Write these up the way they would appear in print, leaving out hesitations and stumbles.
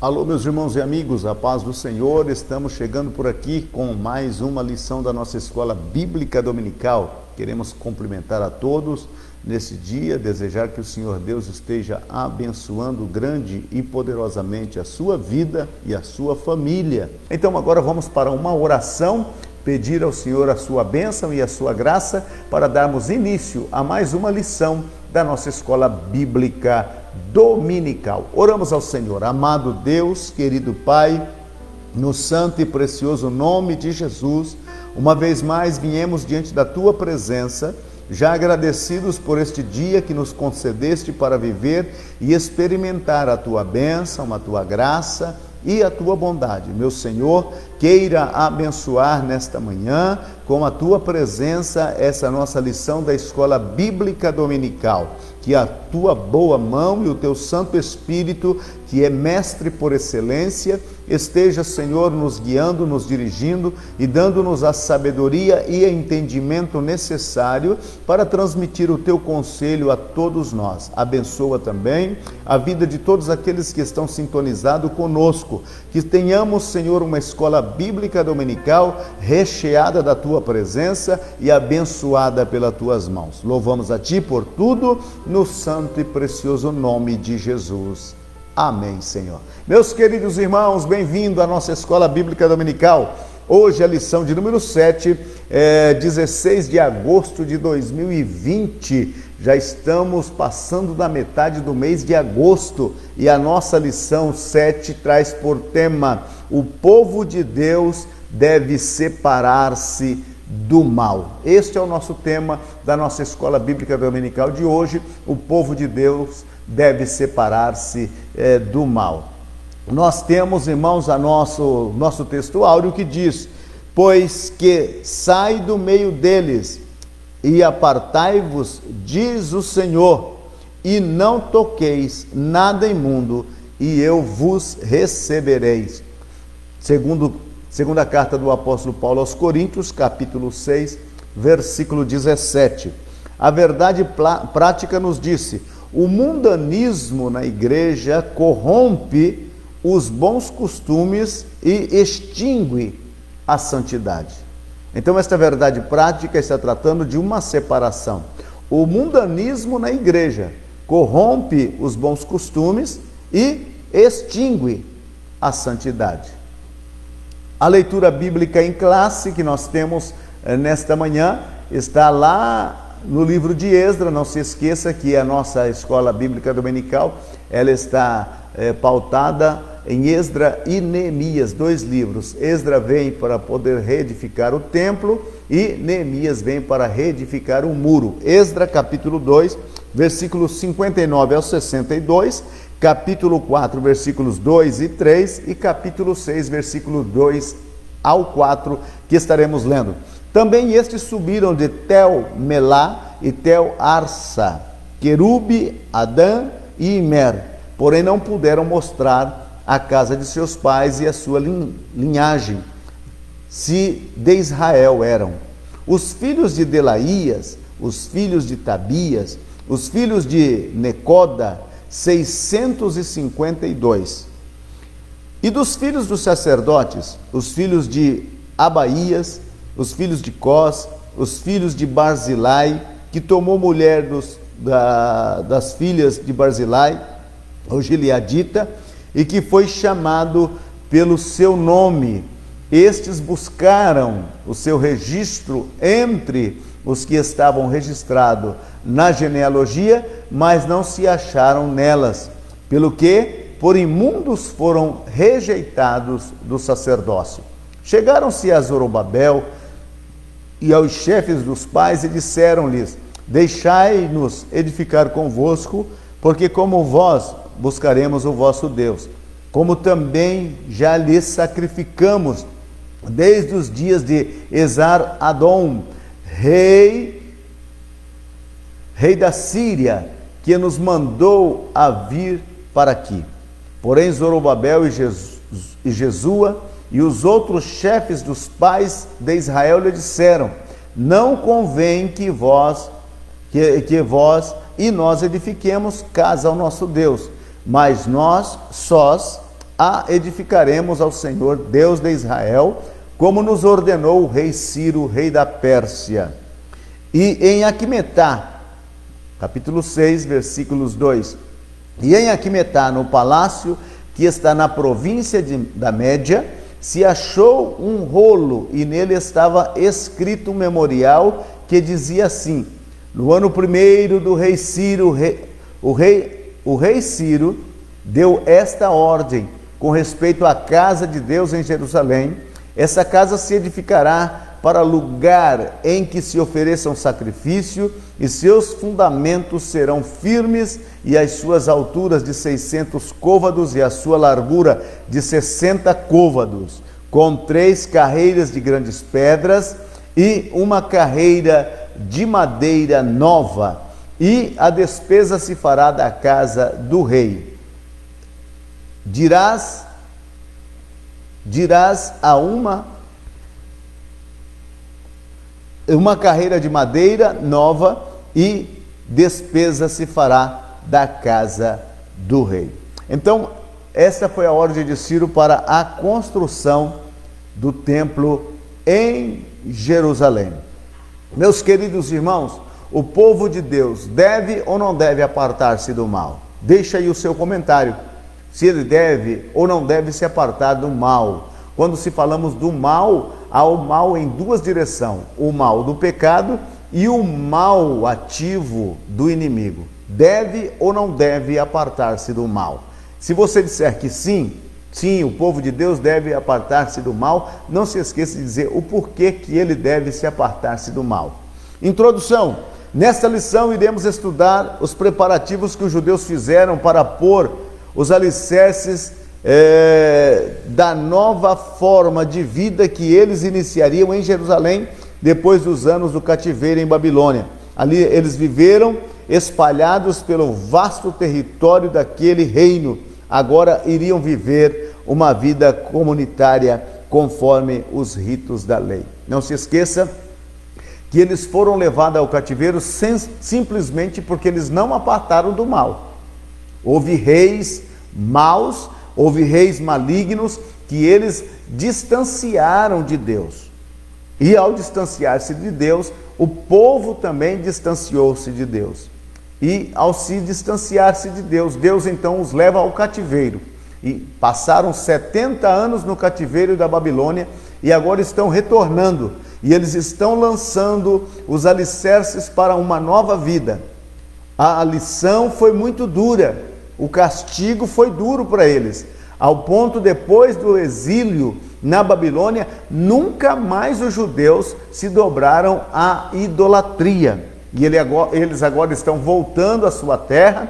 Alô, meus irmãos e amigos, a paz do Senhor. Estamos chegando por aqui com mais uma lição da nossa Escola Bíblica Dominical. Queremos cumprimentar a todos nesse dia, desejar que o Senhor Deus esteja abençoando grande e poderosamente a sua vida e a sua família. Então agora vamos para uma oração, pedir ao Senhor a sua bênção e a sua graça para darmos início a mais uma lição da nossa Escola Bíblica Dominical. Oramos ao Senhor. Amado Deus, querido Pai, no santo e precioso nome de Jesus, uma vez mais viemos diante da Tua presença, já agradecidos por este dia que nos concedeste para viver e experimentar a Tua bênção, a Tua graça e a Tua bondade. Meu Senhor, queira abençoar nesta manhã, com a Tua presença, essa nossa lição da Escola Bíblica Dominical. Que a Tua boa mão e o Teu Santo Espírito, que é mestre por excelência, esteja, Senhor, nos guiando, nos dirigindo e dando-nos a sabedoria e entendimento necessário para transmitir o Teu conselho a todos nós. Abençoa também a vida de todos aqueles que estão sintonizados conosco. Que tenhamos, Senhor, uma escola bíblica dominical recheada da Tua presença e abençoada pelas Tuas mãos. Louvamos a Ti por tudo, no santo e precioso nome de Jesus. Amém, Senhor. Meus queridos irmãos, bem-vindo à nossa Escola Bíblica Dominical. Hoje a lição de número 7, 16 de agosto de 2020. Já estamos passando da metade do mês de agosto e a nossa lição 7 traz por tema: o povo de Deus deve separar-se do mal. Este é o nosso tema da nossa Escola Bíblica Dominical de hoje. O povo de Deus deve separar-se do mal. Nós temos, irmãos, nosso texto áureo que diz: pois que sai do meio deles e apartai-vos, diz o Senhor, e não toqueis nada imundo, e eu vos recebereis. Segunda carta do apóstolo Paulo aos Coríntios, capítulo 6, versículo 17. A verdade prática nos disse: o mundanismo na igreja corrompe os bons costumes e extingue a santidade. Então, esta verdade prática está tratando de uma separação. O mundanismo na igreja corrompe os bons costumes e extingue a santidade. A leitura bíblica em classe que nós temos nesta manhã está lá no livro de Esdras. Não se esqueça que a nossa Escola Bíblica Dominical, ela está pautada em Esdras e Neemias, 2 livros. Esdras vem para poder reedificar o templo e Neemias vem para reedificar o muro. Esdras capítulo 2, versículos 59 ao 62, capítulo 4, versículos 2 e 3 e capítulo 6, versículo 2 ao 4, que estaremos lendo. Também estes subiram de Tel-Melá e Tel-Arsa, Querube, Adã e Imer, porém não puderam mostrar a casa de seus pais e a sua linhagem, se de Israel eram. Os filhos de Delaías, os filhos de Tabias, os filhos de Necoda, 652. E dos filhos dos sacerdotes, os filhos de Abaías, os filhos de Cós, os filhos de Barzilai, que tomou mulher das filhas de Barzilai, o Gileadita, e que foi chamado pelo seu nome. Estes buscaram o seu registro entre os que estavam registrados na genealogia, mas não se acharam nelas, pelo que por imundos foram rejeitados do sacerdócio. Chegaram-se a Zorobabel e aos chefes dos pais e disseram-lhes: deixai-nos edificar convosco, porque como vós buscaremos o vosso Deus, como também já lhes sacrificamos desde os dias de Esar-Adom, rei da Síria, que nos mandou a vir para aqui. Porém Zorobabel e Jesua e os outros chefes dos pais de Israel lhe disseram: não convém que vós e nós edifiquemos casa ao nosso Deus, mas nós sós a edificaremos ao Senhor, Deus de Israel, como nos ordenou o rei Ciro, rei da Pérsia. E em Aquimedá, capítulo 6, versículos 2. E em Aquimedá, no palácio que está na província da Média, se achou um rolo, e nele estava escrito um memorial que dizia assim: no ano primeiro do rei Ciro, o rei Ciro deu esta ordem com respeito à casa de Deus em Jerusalém: essa casa se edificará para lugar em que se ofereçam sacrifício, e seus fundamentos serão firmes, e as suas alturas de 600 côvados e a sua largura de 60 côvados, com 3 carreiras de grandes pedras e uma carreira de madeira nova, e a despesa se fará da casa do rei. Dirás a uma carreira de madeira nova, e despesa se fará da casa do rei. Então, esta foi a ordem de Ciro para a construção do templo em Jerusalém. Meus queridos irmãos, o povo de Deus deve ou não deve apartar-se do mal? Deixa aí o seu comentário, se ele deve ou não deve se apartar do mal. Quando se falamos do mal, há o mal em duas direções: o mal do pecado e o mal ativo do inimigo. Deve ou não deve apartar-se do mal? Se você disser que sim, o povo de Deus deve apartar-se do mal, não se esqueça de dizer o porquê que ele deve se apartar-se do mal. Introdução. Nesta lição iremos estudar os preparativos que os judeus fizeram para pôr os alicerces da nova forma de vida que eles iniciariam em Jerusalém depois dos anos do cativeiro em Babilônia. Ali eles viveram espalhados pelo vasto território daquele reino. Agora iriam viver uma vida comunitária conforme os ritos da lei. Não se esqueça que eles foram levados ao cativeiro simplesmente porque eles não apartaram do mal. Houve reis maus, houve reis malignos que eles distanciaram de Deus. E ao distanciar-se de Deus, o povo também distanciou-se de Deus. E ao se distanciar-se de Deus, Deus então os leva ao cativeiro. E passaram 70 anos no cativeiro da Babilônia e agora estão retornando. E eles estão lançando os alicerces para uma nova vida. A lição foi muito dura, o castigo foi duro para eles, ao ponto, depois do exílio na Babilônia, nunca mais os judeus se dobraram à idolatria. E eles agora estão voltando à sua terra,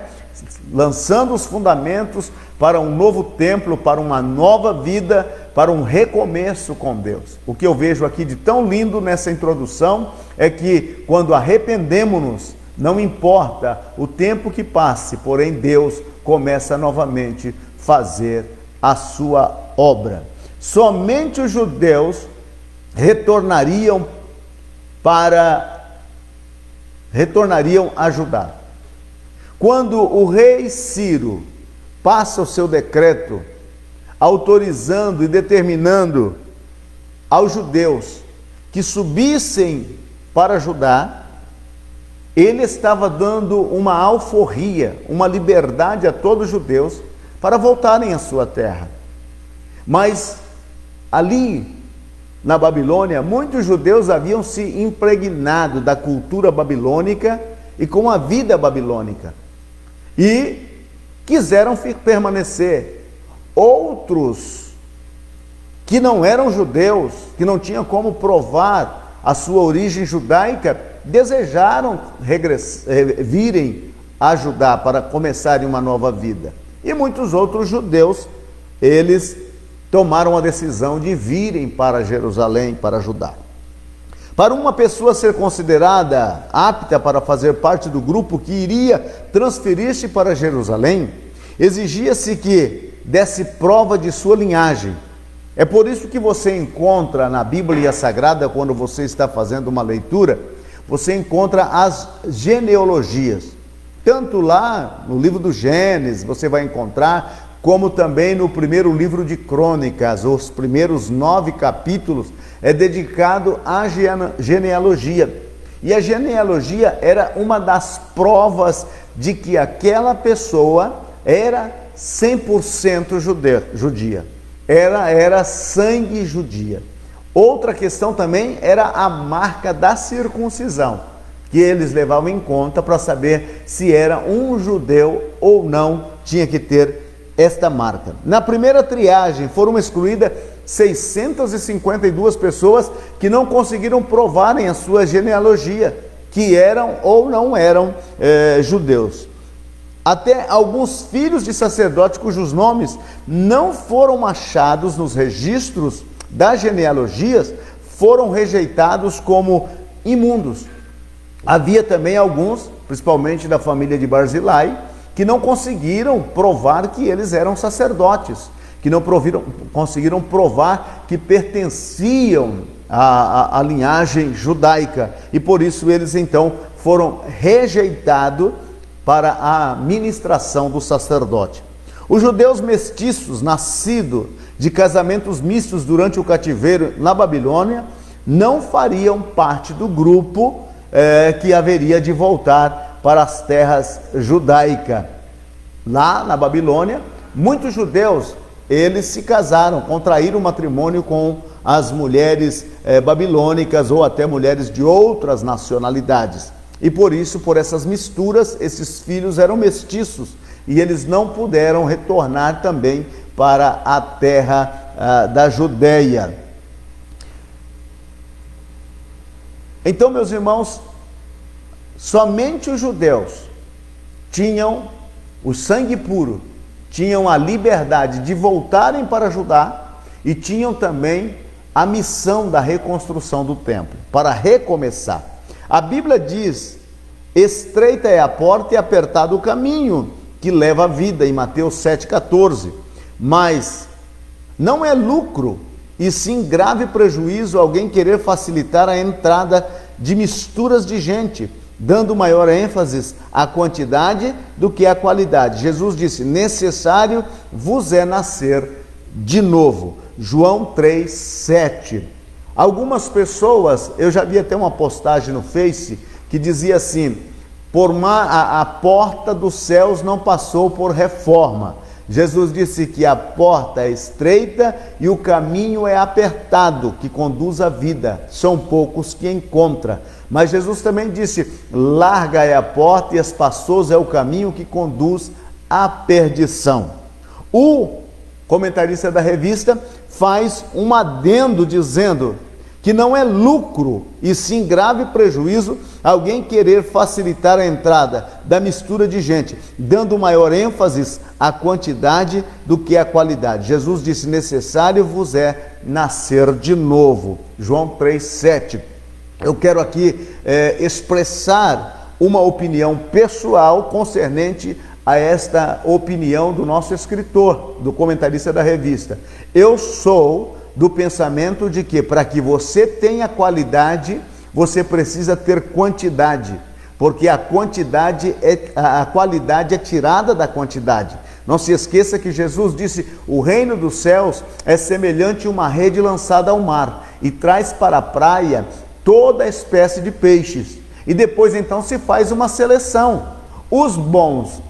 lançando os fundamentos para um novo templo, para uma nova vida, para um recomeço com Deus. O que eu vejo aqui de tão lindo nessa introdução é que quando arrependemos-nos, não importa o tempo que passe, porém Deus começa novamente a fazer a sua obra. Somente os judeus retornariam a Judá. Quando o rei Ciro passa o seu decreto autorizando e determinando aos judeus que subissem para Judá, ele estava dando uma alforria, uma liberdade a todos os judeus para voltarem à sua terra. Mas ali na Babilônia, muitos judeus haviam se impregnado da cultura babilônica e com a vida babilônica e quiseram permanecer. Outros que não eram judeus, que não tinham como provar a sua origem judaica, desejaram virem a Judá para começarem uma nova vida. E muitos outros judeus, eles tomaram a decisão de virem para Jerusalém, para Judá. Para uma pessoa ser considerada apta para fazer parte do grupo que iria transferir-se para Jerusalém, exigia-se que desse prova de sua linhagem. É por isso que você encontra na Bíblia Sagrada, quando você está fazendo uma leitura, você encontra as genealogias. Tanto lá no livro do Gênesis, você vai encontrar como também no primeiro livro de Crônicas, os primeiros 9 capítulos, é dedicado à genealogia. E a genealogia era uma das provas de que aquela pessoa era 100% judia, era sangue judia. Outra questão também era a marca da circuncisão, que eles levavam em conta para saber se era um judeu ou não, tinha que ter esta marca. Na primeira triagem foram excluídas 652 pessoas que não conseguiram provarem a sua genealogia, que eram ou não eram judeus. Até alguns filhos de sacerdotes cujos nomes não foram achados nos registros das genealogias foram rejeitados como imundos. Havia também alguns, principalmente da família de Barzilai, que não conseguiram provar que eles eram sacerdotes, que não conseguiram provar que pertenciam à linhagem judaica, e por isso eles então foram rejeitados para a ministração do sacerdote. Os judeus mestiços, nascidos de casamentos mistos durante o cativeiro na Babilônia, não fariam parte do grupo que haveria de voltar para as terras judaicas. Lá na Babilônia, muitos judeus, eles se casaram, contraíram matrimônio com as mulheres babilônicas ou até mulheres de outras nacionalidades. E por isso, por essas misturas, esses filhos eram mestiços e eles não puderam retornar também para a terra da Judeia. Então, meus irmãos, somente os judeus tinham o sangue puro, tinham a liberdade de voltarem para Judá e tinham também a missão da reconstrução do templo, para recomeçar. A Bíblia diz: estreita é a porta e apertado o caminho que leva à vida, em Mateus 7,14. Mas não é lucro, e sim grave prejuízo alguém querer facilitar a entrada de misturas de gente, dando maior ênfase à quantidade do que à qualidade. Jesus disse: necessário vos é nascer de novo. João 3,7. Algumas pessoas, eu já vi até uma postagem no Face que dizia assim: a porta dos céus não passou por reforma. Jesus disse que a porta é estreita e o caminho é apertado, que conduz à vida. São poucos que encontram. Mas Jesus também disse: larga é a porta e espaçoso é o caminho que conduz à perdição. O comentarista da revista faz um adendo dizendo que não é lucro, e sim grave prejuízo alguém querer facilitar a entrada da mistura de gente, dando maior ênfase à quantidade do que à qualidade. Jesus disse: necessário vos é nascer de novo. João 3,7. Eu quero aqui expressar uma opinião pessoal concernente a esta opinião do nosso escritor, do comentarista da revista. Eu sou do pensamento de que para que você tenha qualidade, você precisa ter quantidade, porque a qualidade é tirada da quantidade. Não se esqueça que Jesus disse: o reino dos céus é semelhante a uma rede lançada ao mar e traz para a praia toda espécie de peixes. E depois então se faz uma seleção. Os bons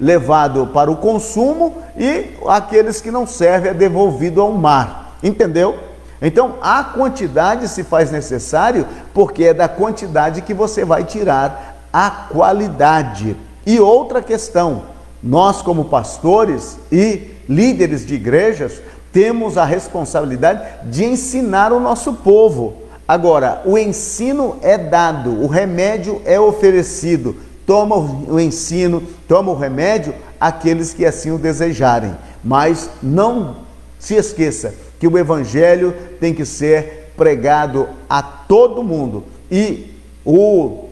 levado para o consumo e aqueles que não servem é devolvido ao mar. Entendeu? Então, a quantidade se faz necessário, porque é da quantidade que você vai tirar a qualidade. E outra questão, nós como pastores e líderes de igrejas, temos a responsabilidade de ensinar o nosso povo. Agora, o ensino é dado, o remédio é oferecido. Toma o ensino, toma o remédio aqueles que assim o desejarem. Mas não se esqueça que o evangelho tem que ser pregado a todo mundo e o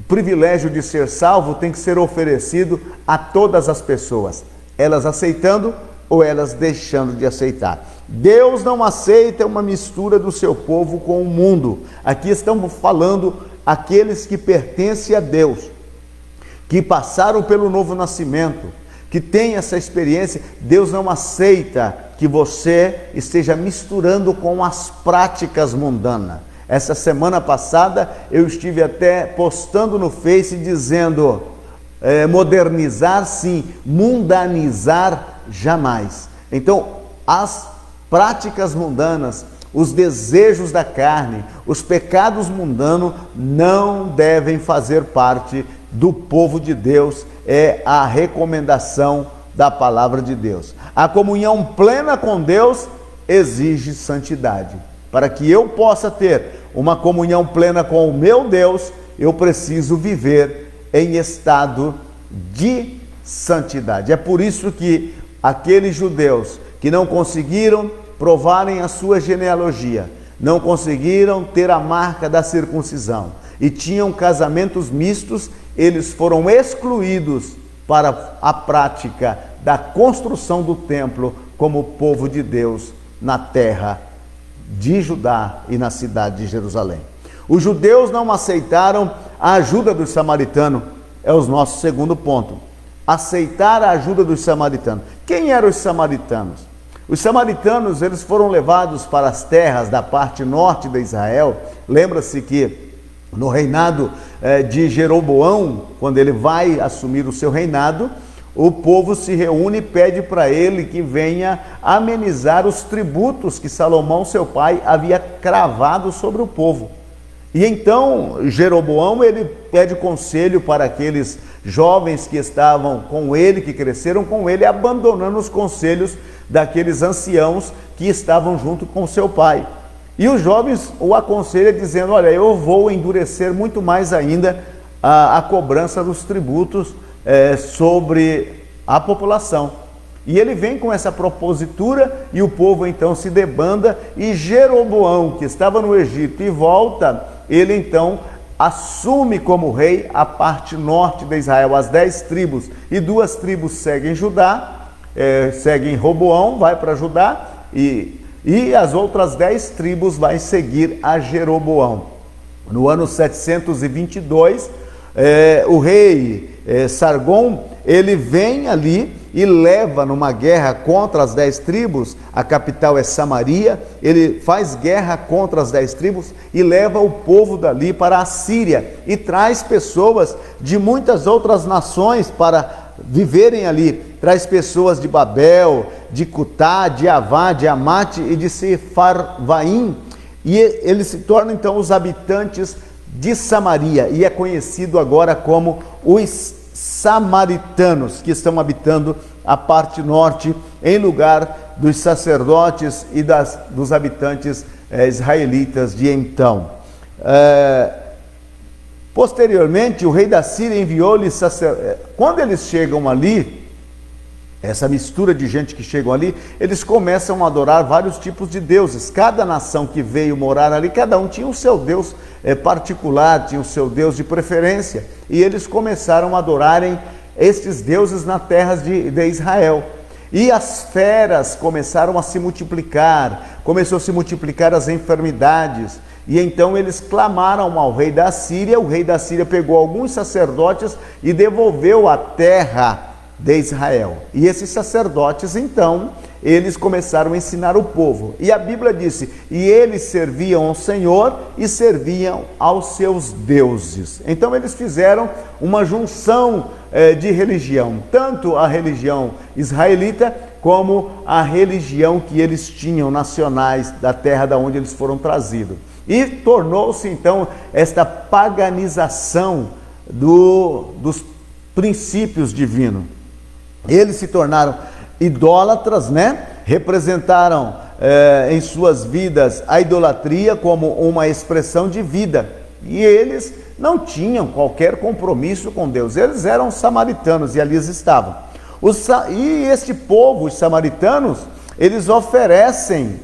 privilégio de ser salvo tem que ser oferecido a todas as pessoas, elas aceitando ou elas deixando de aceitar. Deus não aceita uma mistura do seu povo com o mundo. Aqui estamos falando aqueles que pertencem a Deus, que passaram pelo novo nascimento, que tem essa experiência. Deus não aceita que você esteja misturando com as práticas mundanas. Essa semana passada eu estive até postando no Face dizendo, modernizar sim, mundanizar jamais. Então, as práticas mundanas, os desejos da carne, os pecados mundanos não devem fazer parte do povo de Deus. É a recomendação da palavra de Deus. A comunhão plena com Deus exige santidade. Para que eu possa ter uma comunhão plena com o meu Deus, eu preciso viver em estado de santidade. É por isso que aqueles judeus que não conseguiram provarem a sua genealogia, não conseguiram ter a marca da circuncisão e tinham casamentos mistos, eles foram excluídos para a prática da construção do templo como povo de Deus na terra de Judá e na cidade de Jerusalém. Os judeus não aceitaram a ajuda dos samaritanos, é o nosso segundo ponto. Aceitar a ajuda dos samaritanos. Quem eram os samaritanos? Os samaritanos, eles foram levados para as terras da parte norte de Israel. Lembra-se que no reinado de Jeroboão, quando ele vai assumir o seu reinado, o povo se reúne e pede para ele que venha amenizar os tributos que Salomão, seu pai, havia cravado sobre o povo. E então Jeroboão, ele pede conselho para aqueles jovens que estavam com ele, que cresceram com ele, abandonando os conselhos daqueles anciãos que estavam junto com seu pai. E os jovens o aconselham dizendo, olha, eu vou endurecer muito mais ainda a cobrança dos tributos sobre a população. E ele vem com essa propositura e o povo então se debanda, e Jeroboão, que estava no Egito e volta, ele então assume como rei a parte norte de Israel, as 10 tribos, e 2 tribos seguem Judá, seguem Roboão, vai para Judá, e as outras 10 tribos vai seguir a Jeroboão. No ano 722, o rei Sargom, ele vem ali e leva numa guerra contra as 10 tribos, a capital é Samaria, ele faz guerra contra as 10 tribos e leva o povo dali para a Síria e traz pessoas de muitas outras nações para viverem ali, traz pessoas de Babel, de Cutá, de Avá, de Amate e de Sefarvaim, e eles se tornam então os habitantes de Samaria, e é conhecido agora como os samaritanos, que estão habitando a parte norte, em lugar dos sacerdotes e dos habitantes israelitas de então. Posteriormente, o rei da Síria enviou-lhes sacerdotes. Quando eles chegam ali, essa mistura de gente que chegam ali, eles começam a adorar vários tipos de deuses. Cada nação que veio morar ali, cada um tinha o seu deus particular, tinha o seu deus de preferência. E eles começaram a adorarem estes deuses na terra de Israel. E as feras começaram a se multiplicar, começou a se multiplicar as enfermidades. E então eles clamaram ao rei da Síria, o rei da Síria pegou alguns sacerdotes e devolveu a terra de Israel. E esses sacerdotes, então, eles começaram a ensinar o povo. E a Bíblia disse, e eles serviam ao Senhor e serviam aos seus deuses. Então eles fizeram uma junção de religião, tanto a religião israelita, como a religião que eles tinham, nacionais, da terra da onde eles foram trazidos. E tornou-se, então, esta paganização dos princípios divinos. Eles se tornaram idólatras, né? Representaram em suas vidas a idolatria como uma expressão de vida. E eles não tinham qualquer compromisso com Deus. Eles eram samaritanos e ali eles estavam. E este povo, os samaritanos, eles oferecem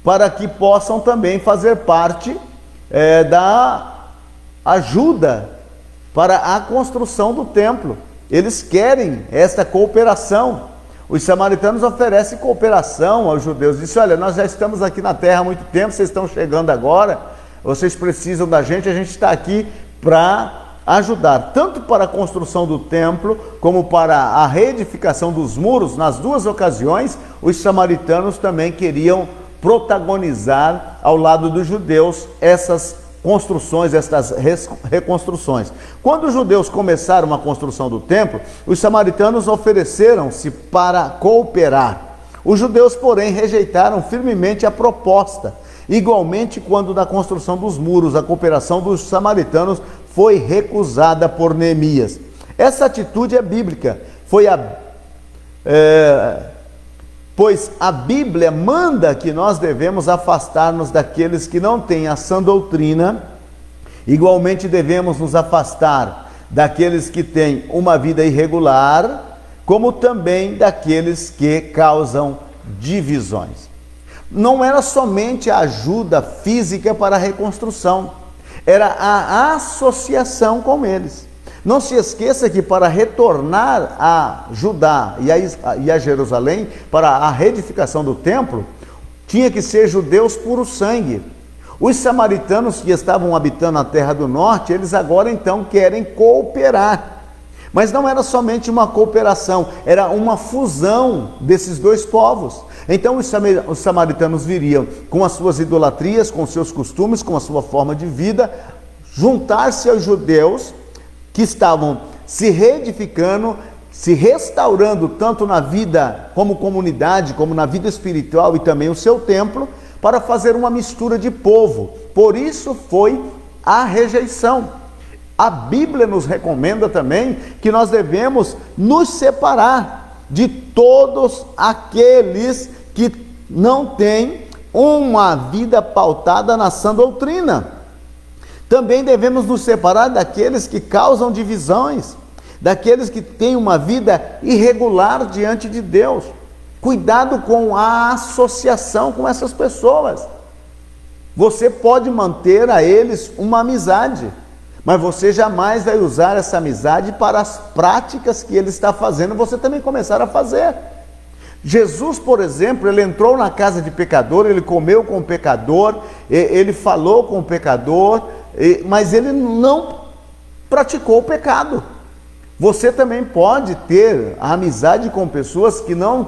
para que possam também fazer parte da ajuda para a construção do templo. Eles querem esta cooperação. Os samaritanos oferecem cooperação aos judeus. Dizem, olha, nós já estamos aqui na terra há muito tempo, vocês estão chegando agora, vocês precisam da gente, a gente está aqui para ajudar, tanto para a construção do templo, como para a reedificação dos muros. Nas duas ocasiões, os samaritanos também queriam protagonizar ao lado dos judeus essas construções, estas reconstruções. Quando os judeus começaram a construção do templo, os samaritanos ofereceram-se para cooperar. Os judeus, porém, rejeitaram firmemente a proposta. Igualmente, quando da construção dos muros, a cooperação dos samaritanos foi recusada por Neemias. Essa atitude é bíblica, pois a Bíblia manda que nós devemos afastar-nos daqueles que não têm a sã doutrina. Igualmente devemos nos afastar daqueles que têm uma vida irregular, como também daqueles que causam divisões. Não era somente a ajuda física para a reconstrução, era a associação com eles. Não se esqueça que para retornar a Judá e a Jerusalém, para a reedificação do templo, tinha que ser judeus puro sangue. Os samaritanos que estavam habitando a terra do norte, eles agora então querem cooperar. Mas não era somente uma cooperação, era uma fusão desses dois povos. Então os samaritanos viriam com as suas idolatrias, com seus costumes, com a sua forma de vida, juntar-se aos judeus que estavam se reedificando, se restaurando tanto na vida como comunidade, como na vida espiritual e também o seu templo, para fazer uma mistura de povo. Por isso foi a rejeição. A Bíblia nos recomenda também que nós devemos nos separar de todos aqueles que não têm uma vida pautada na sã doutrina. Também devemos nos separar daqueles que causam divisões, daqueles que têm uma vida irregular diante de Deus. Cuidado com a associação com essas pessoas. Você pode manter a eles uma amizade, mas você jamais vai usar essa amizade para as práticas que ele está fazendo, você também começar a fazer. Jesus, por exemplo, ele entrou na casa de pecador, ele comeu com o pecador, ele falou com o pecador, mas ele não praticou o pecado. Você também pode ter a amizade com pessoas que não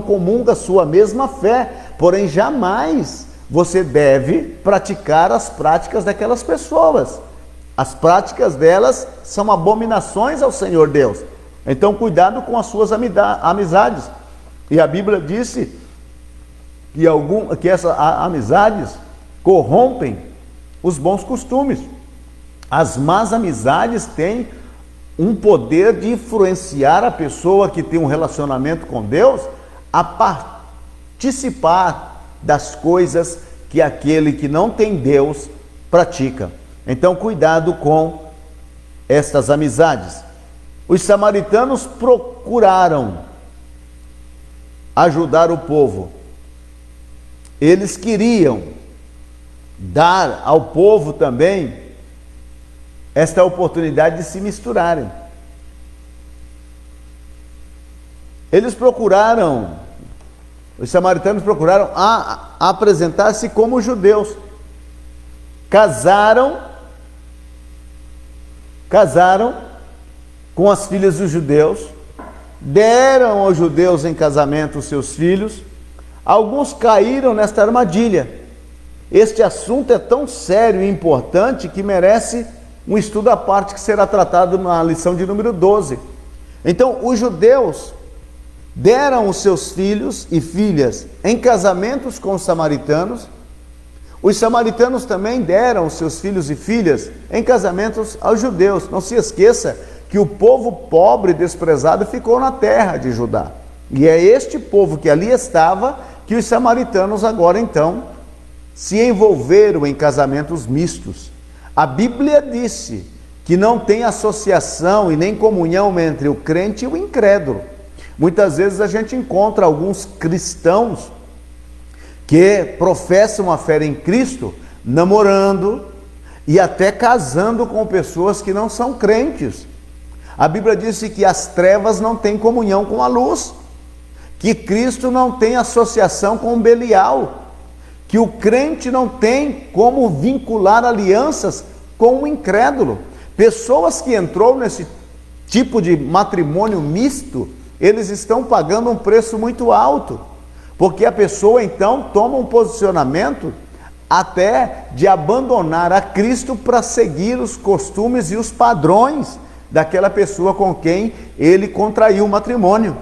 comungam a sua mesma fé, porém jamais você deve praticar as práticas daquelas pessoas. As práticas delas são abominações ao Senhor Deus. Então cuidado com as suas amizades. E a Bíblia disse que essas amizades corrompem os bons costumes. As más amizades têm um poder de influenciar a pessoa que tem um relacionamento com Deus a participar das coisas que aquele que não tem Deus pratica. Então, cuidado com estas amizades. Os samaritanos procuraram ajudar o povo. Eles queriam dar ao povo também esta oportunidade de se misturarem. Os samaritanos procuraram apresentar-se como judeus. Casaram com as filhas dos judeus, deram aos judeus em casamento os seus filhos. Alguns caíram nesta armadilha. Este assunto é tão sério e importante que merece um estudo à parte que será tratado na lição de número 12. Então, os judeus deram os seus filhos e filhas em casamentos com os samaritanos. Os samaritanos também deram os seus filhos e filhas em casamentos aos judeus. Não se esqueça que o povo pobre e desprezado ficou na terra de Judá. E é este povo que ali estava que os samaritanos agora então se envolveram em casamentos mistos. A Bíblia disse que não tem associação e nem comunhão entre o crente e o incrédulo. Muitas vezes a gente encontra alguns cristãos que professam a fé em Cristo, namorando e até casando com pessoas que não são crentes. A Bíblia disse que as trevas não têm comunhão com a luz, que Cristo não tem associação com Belial, que o crente não tem como vincular alianças com o incrédulo. Pessoas que entrou nesse tipo de matrimônio misto, eles estão pagando um preço muito alto, porque a pessoa então toma um posicionamento até de abandonar a Cristo para seguir os costumes e os padrões daquela pessoa com quem ele contraiu o matrimônio.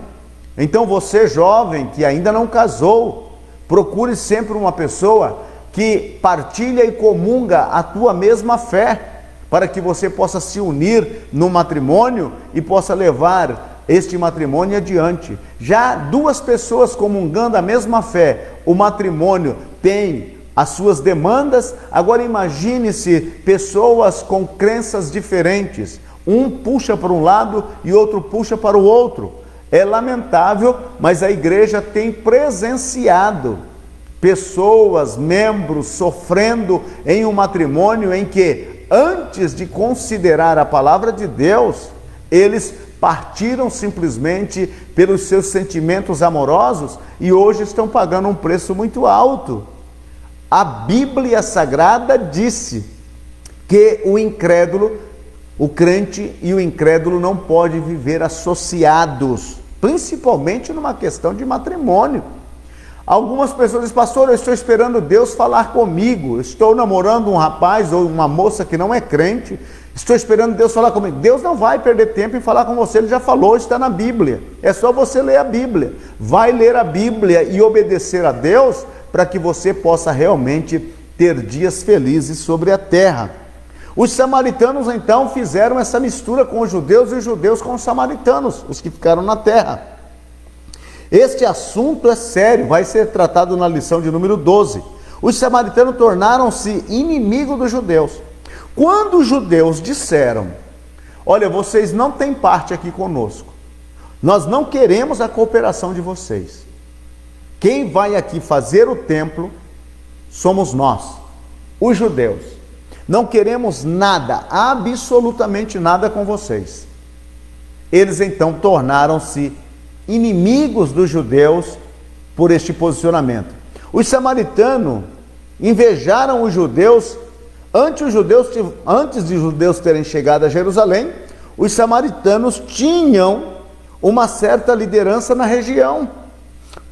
Então você, jovem que ainda não casou, procure sempre uma pessoa que partilha e comunga a tua mesma fé, para que você possa se unir no matrimônio e possa levar este matrimônio adiante. Já duas pessoas comungando a mesma fé, o matrimônio tem as suas demandas. Agora imagine-se pessoas com crenças diferentes, um puxa para um lado e outro puxa para o outro. É lamentável, mas a igreja tem presenciado pessoas, membros, sofrendo em um matrimônio em que, antes de considerar a palavra de Deus, eles partiram simplesmente pelos seus sentimentos amorosos e hoje estão pagando um preço muito alto. A Bíblia Sagrada disse que o incrédulo, o crente e o incrédulo não podem viver associados, principalmente numa questão de matrimônio. Algumas pessoas dizem: pastor, eu estou esperando Deus falar comigo, estou namorando um rapaz ou uma moça que não é crente, estou esperando Deus falar comigo. Deus não vai perder tempo em falar com você, Ele já falou, está na Bíblia, é só você ler a Bíblia. Vai ler a Bíblia e obedecer a Deus para que você possa realmente ter dias felizes sobre a terra. Os samaritanos então fizeram essa mistura com os judeus e os judeus com os samaritanos, os que ficaram na terra. Este assunto é sério, vai ser tratado na lição de número 12. Os samaritanos tornaram-se inimigos dos judeus. Quando os judeus disseram: olha, vocês não têm parte aqui conosco, nós não queremos a cooperação de vocês, quem vai aqui fazer o templo somos nós, os judeus, não queremos nada, absolutamente nada com vocês. Eles então tornaram-se inimigos dos judeus por este posicionamento. Os samaritanos invejaram os judeus. Antes de os judeus terem chegado a Jerusalém, os samaritanos tinham uma certa liderança na região.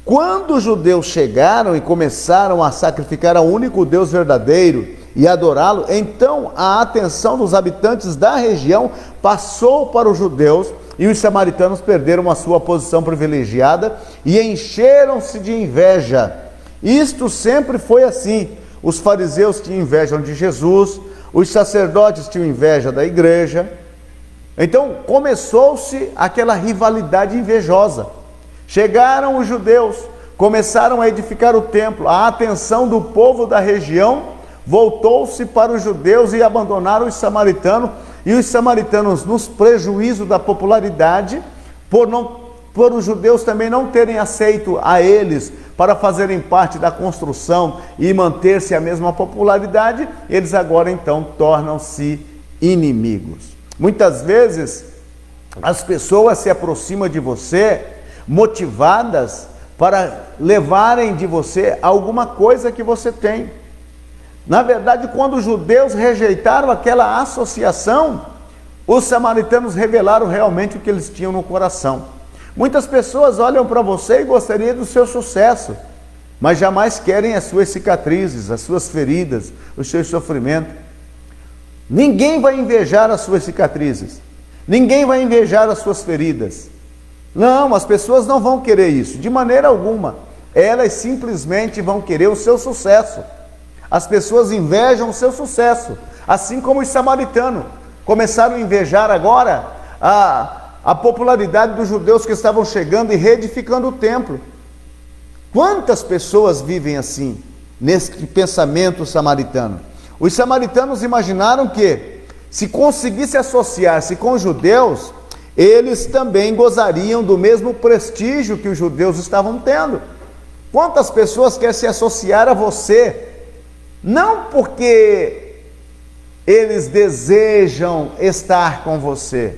Quando os judeus chegaram e começaram a sacrificar ao único Deus verdadeiro e adorá-lo, então a atenção dos habitantes da região passou para os judeus e os samaritanos perderam a sua posição privilegiada e encheram-se de inveja. Isto sempre foi assim. Os fariseus tinham inveja de Jesus, os sacerdotes tinham inveja da igreja. Então começou-se aquela rivalidade invejosa. Chegaram os judeus, começaram a edificar o templo, a atenção do povo da região voltou-se para os judeus e abandonaram os samaritanos, e os samaritanos, nos prejuízo da popularidade, por os judeus também não terem aceito a eles para fazerem parte da construção e manter-se a mesma popularidade, eles agora então tornam-se inimigos. Muitas vezes as pessoas se aproximam de você motivadas para levarem de você alguma coisa que você tem. Na verdade, quando os judeus rejeitaram aquela associação, os samaritanos revelaram realmente o que eles tinham no coração. Muitas pessoas olham para você e gostariam do seu sucesso, mas jamais querem as suas cicatrizes, as suas feridas, os seus sofrimentos. Ninguém vai invejar as suas cicatrizes, ninguém vai invejar as suas feridas. Não, as pessoas não vão querer isso, de maneira alguma. Elas simplesmente vão querer o seu sucesso. As pessoas invejam o seu sucesso, assim como os samaritanos começaram a invejar agora a popularidade dos judeus que estavam chegando e reedificando o templo. Quantas pessoas vivem assim, nesse pensamento samaritano? Os samaritanos imaginaram que, se conseguisse associar-se com os judeus, eles também gozariam do mesmo prestígio que os judeus estavam tendo. Quantas pessoas querem se associar a você? Não porque eles desejam estar com você,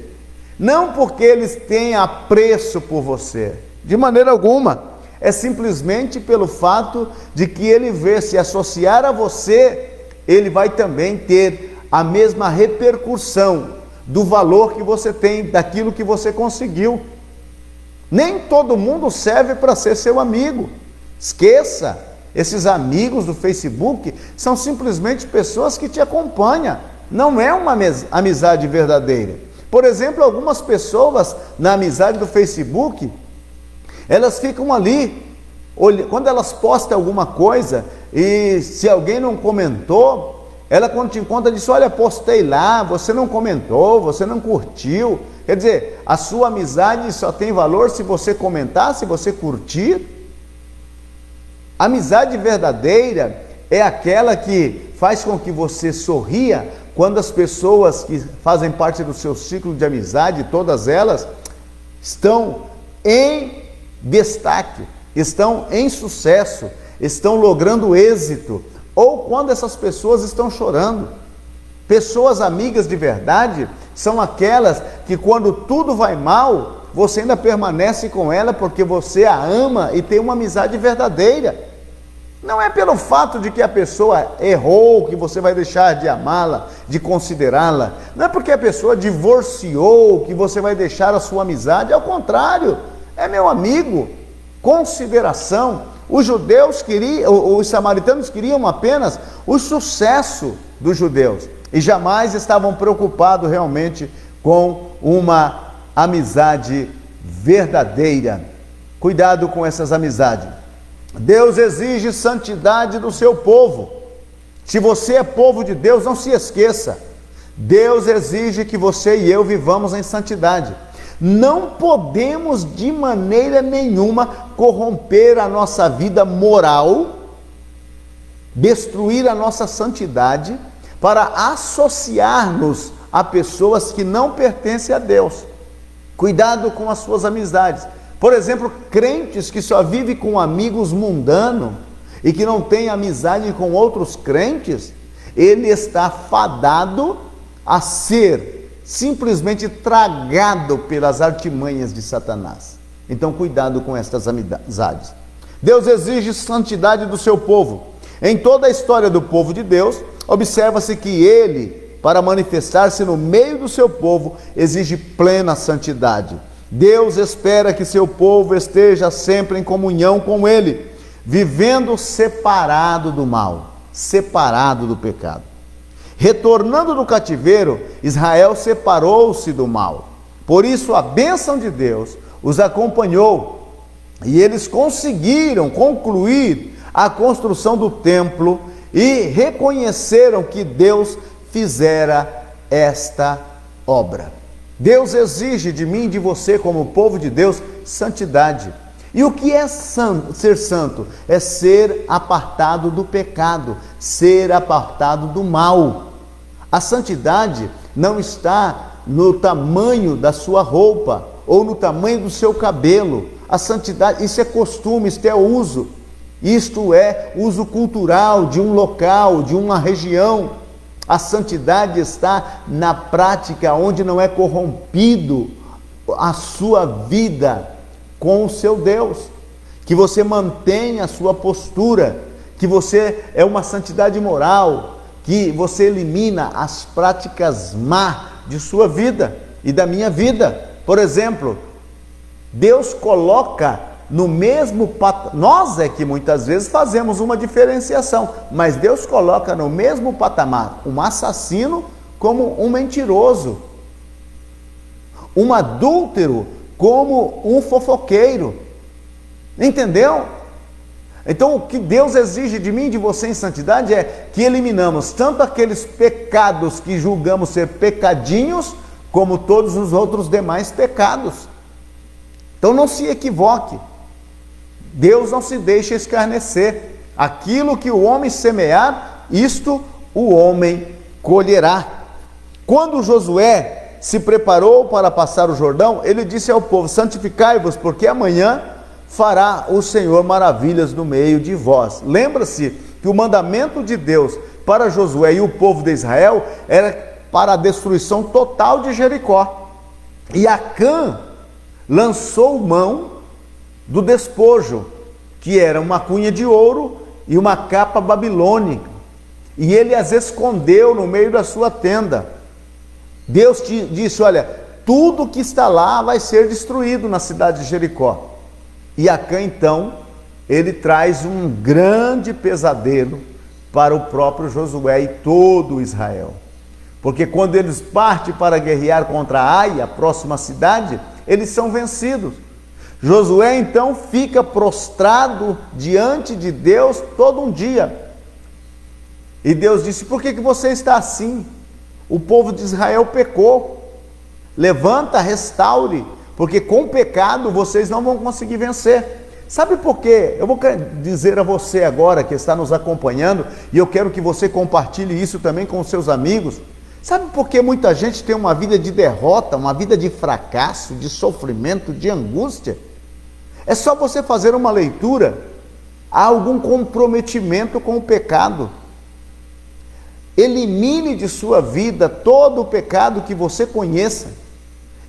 não porque eles têm apreço por você, de maneira alguma, é simplesmente pelo fato de que ele vê se associar a você, ele vai também ter a mesma repercussão do valor que você tem, daquilo que você conseguiu. Nem todo mundo serve para ser seu amigo. Esqueça, esses amigos do Facebook são simplesmente pessoas que te acompanham. Não é uma amizade verdadeira. Por exemplo, algumas pessoas na amizade do Facebook, elas ficam ali, quando elas postam alguma coisa, e se alguém não comentou, ela quando te encontra diz: olha, postei lá, você não comentou, você não curtiu. Quer dizer, a sua amizade só tem valor se você comentar, se você curtir. A amizade verdadeira é aquela que faz com que você sorria quando as pessoas que fazem parte do seu ciclo de amizade, todas elas, estão em destaque, estão em sucesso, estão logrando êxito, ou quando essas pessoas estão chorando. Pessoas amigas de verdade são aquelas que quando tudo vai mal, você ainda permanece com ela porque você a ama e tem uma amizade verdadeira. Não é pelo fato de que a pessoa errou que você vai deixar de amá-la, de considerá-la. Não é porque a pessoa divorciou que você vai deixar a sua amizade. Ao contrário, é meu amigo. Consideração. Os judeus queriam, os samaritanos queriam apenas o sucesso dos judeus e jamais estavam preocupados realmente com uma amizade verdadeira. Cuidado com essas amizades. Deus exige santidade do seu povo. Se você é povo de Deus, não se esqueça. Deus exige que você e eu vivamos em santidade. Não podemos de maneira nenhuma corromper a nossa vida moral, destruir a nossa santidade, para associar-nos a pessoas que não pertencem a Deus. Cuidado com as suas amizades. Por exemplo, crentes que só vivem com amigos mundanos e que não têm amizade com outros crentes, ele está fadado a ser simplesmente tragado pelas artimanhas de Satanás. Então, cuidado com estas amizades. Deus exige santidade do seu povo. Em toda a história do povo de Deus, observa-se que ele, para manifestar-se no meio do seu povo, exige plena santidade. Deus espera que seu povo esteja sempre em comunhão com ele, vivendo separado do mal, separado do pecado. Retornando do cativeiro, Israel separou-se do mal. Por isso a bênção de Deus os acompanhou e eles conseguiram concluir a construção do templo e reconheceram que Deus fizera esta obra. Deus exige de mim e de você, como povo de Deus, santidade. E o que é ser santo? É ser apartado do pecado, ser apartado do mal. A santidade não está no tamanho da sua roupa ou no tamanho do seu cabelo. A santidade, isso é costume, isto é uso. Isto é uso cultural de um local, de uma região. A santidade está na prática, onde não é corrompido a sua vida com o seu Deus, que você mantenha a sua postura, que você é uma santidade moral, que você elimina as práticas más de sua vida e da minha vida. Por exemplo, Deus coloca no mesmo patamar, nós é que muitas vezes fazemos uma diferenciação, mas Deus coloca no mesmo patamar um assassino como um mentiroso, um adúltero como um fofoqueiro. Entendeu? Então o que Deus exige de mim e de você em santidade é que eliminamos tanto aqueles pecados que julgamos ser pecadinhos, como todos os outros demais pecados. Então não se equivoque. Deus não se deixa escarnecer. Aquilo que o homem semear, isto o homem colherá. Quando Josué se preparou para passar o Jordão, ele disse ao povo: santificai-vos, porque amanhã fará o Senhor maravilhas no meio de vós. Lembra-se que o mandamento de Deus para Josué e o povo de Israel era para a destruição total de Jericó. E Acã lançou mão do despojo, que era uma cunha de ouro e uma capa babilônica. e ele as escondeu no meio da sua tenda. Deus disse: olha, tudo que está lá vai ser destruído na cidade de Jericó. E Acã, então, ele traz um grande pesadelo para o próprio Josué e todo Israel. Porque quando eles partem para guerrear contra Ai, a próxima cidade, eles são vencidos. Josué então fica prostrado diante de Deus todo um dia. E Deus disse: por que você está assim? O povo de Israel pecou. Levanta, restaure, porque com o pecado vocês não vão conseguir vencer. Sabe por quê? Eu vou dizer a você agora que está nos acompanhando, e eu quero que você compartilhe isso também com os seus amigos. Sabe por que muita gente tem uma vida de derrota, uma vida de fracasso, de sofrimento, de angústia? É só você fazer uma leitura. Há algum comprometimento com o pecado. Elimine de sua vida todo o pecado que você conheça.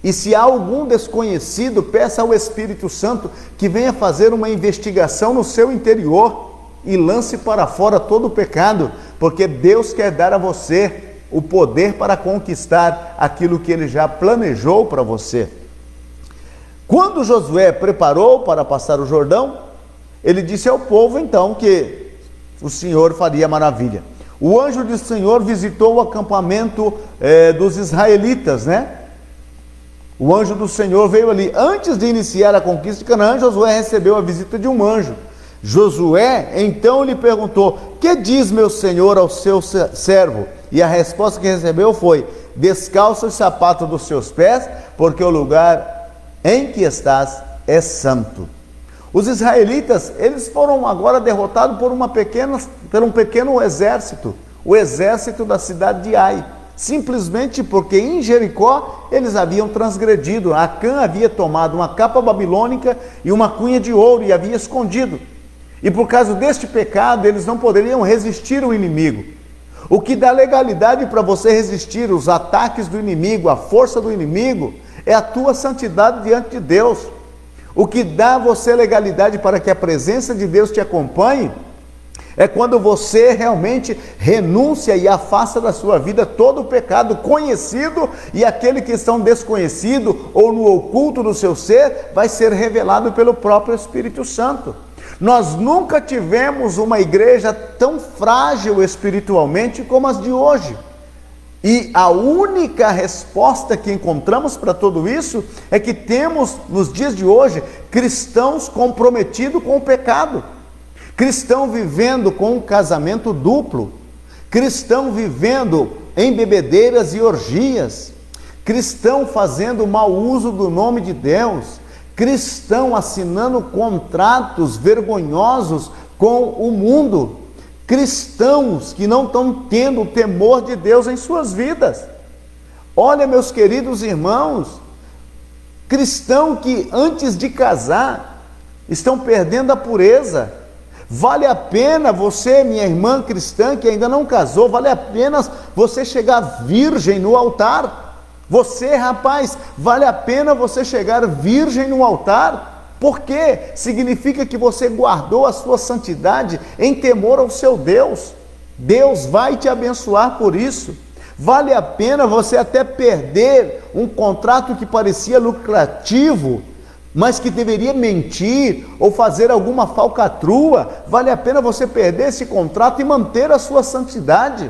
E se há algum desconhecido, peça ao Espírito Santo que venha fazer uma investigação no seu interior e lance para fora todo o pecado, porque Deus quer dar a você o poder para conquistar aquilo que Ele já planejou para você. Quando Josué preparou para passar o Jordão, ele disse ao povo então que o Senhor faria maravilha. O anjo do Senhor visitou o acampamento dos israelitas, né? O anjo do Senhor veio ali. Antes de iniciar a conquista de Canaã, Josué recebeu a visita de um anjo. Josué então lhe perguntou: que diz meu senhor ao seu servo? E a resposta que recebeu foi: descalça os sapatos dos seus pés, porque o lugar em que estás é santo. Os israelitas, eles foram agora derrotados por um pequeno exército, o exército da cidade de Ai. Simplesmente porque em Jericó eles haviam transgredido. Acã havia tomado uma capa babilônica e uma cunha de ouro e havia escondido. E por causa deste pecado eles não poderiam resistir ao inimigo. O que dá legalidade para você resistir os ataques do inimigo, a força do inimigo, é a tua santidade diante de Deus. O que dá a você legalidade para que a presença de Deus te acompanhe é quando você realmente renuncia e afasta da sua vida todo o pecado conhecido, e aquele que estão desconhecido ou no oculto do seu ser vai ser revelado pelo próprio Espírito Santo. Nós nunca tivemos uma igreja tão frágil espiritualmente como as de hoje. E a única resposta que encontramos para tudo isso é que temos nos dias de hoje cristãos comprometidos com o pecado. Cristão vivendo com um casamento duplo, cristão vivendo em bebedeiras e orgias, cristão fazendo mau uso do nome de Deus, cristão assinando contratos vergonhosos com o mundo, cristãos que não estão tendo o temor de Deus em suas vidas. Olha, meus queridos irmãos, cristão que antes de casar estão perdendo a pureza. Vale a pena você, minha irmã cristã que ainda não casou, vale a pena você chegar virgem no altar. Você, rapaz, vale a pena você chegar virgem no altar. Por quê? Significa que você guardou a sua santidade em temor ao seu Deus. Deus vai te abençoar por isso. Vale a pena você até perder um contrato que parecia lucrativo, mas que deveria mentir ou fazer alguma falcatrua. Vale a pena você perder esse contrato e manter a sua santidade,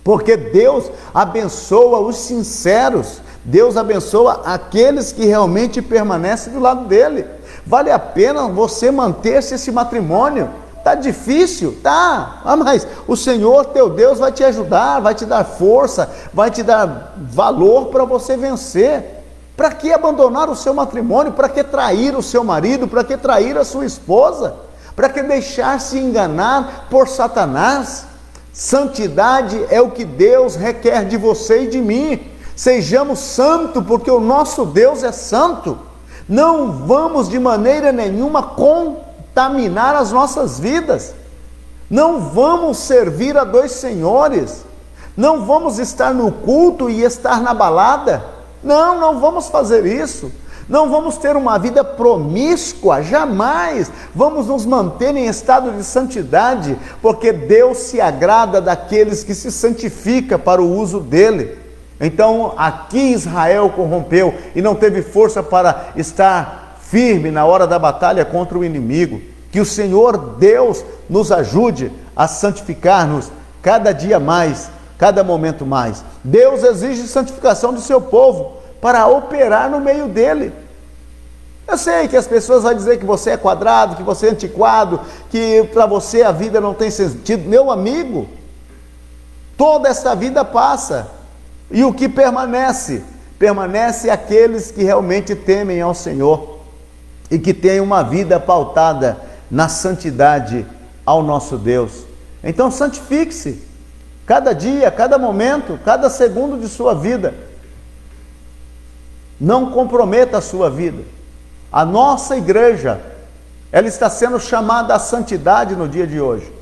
porque Deus abençoa os sinceros, Deus abençoa aqueles que realmente permanecem do lado dele. Vale a pena você manter-se esse matrimônio. Tá difícil? Tá, mas o Senhor teu Deus vai te ajudar, vai te dar força, vai te dar valor para você vencer. Para que abandonar o seu matrimônio? Para que trair o seu marido? Para que trair a sua esposa? Para que deixar-se enganar por Satanás? Santidade é o que Deus requer de você e de mim. Sejamos santos, porque o nosso Deus é santo. Não vamos de maneira nenhuma contaminar as nossas vidas. Não vamos servir a dois senhores. Não vamos estar no culto e estar na balada. Não vamos fazer isso. Não vamos ter uma vida promíscua, jamais. Vamos nos manter em estado de santidade, porque Deus se agrada daqueles que se santificam para o uso dele. Então, aqui Israel corrompeu e não teve força para estar firme na hora da batalha contra o inimigo. Que o Senhor Deus nos ajude a santificar-nos cada dia mais, cada momento mais. Deus exige santificação do seu povo para operar no meio dele. Eu sei que as pessoas vão dizer que você é quadrado, que você é antiquado, que para você a vida não tem sentido. Meu amigo, toda essa vida passa. E o que permanece? Permanece aqueles que realmente temem ao Senhor e que têm uma vida pautada na santidade ao nosso Deus. Então santifique-se, cada dia, cada momento, cada segundo de sua vida. Não comprometa a sua vida. A nossa igreja, ela está sendo chamada à santidade no dia de hoje.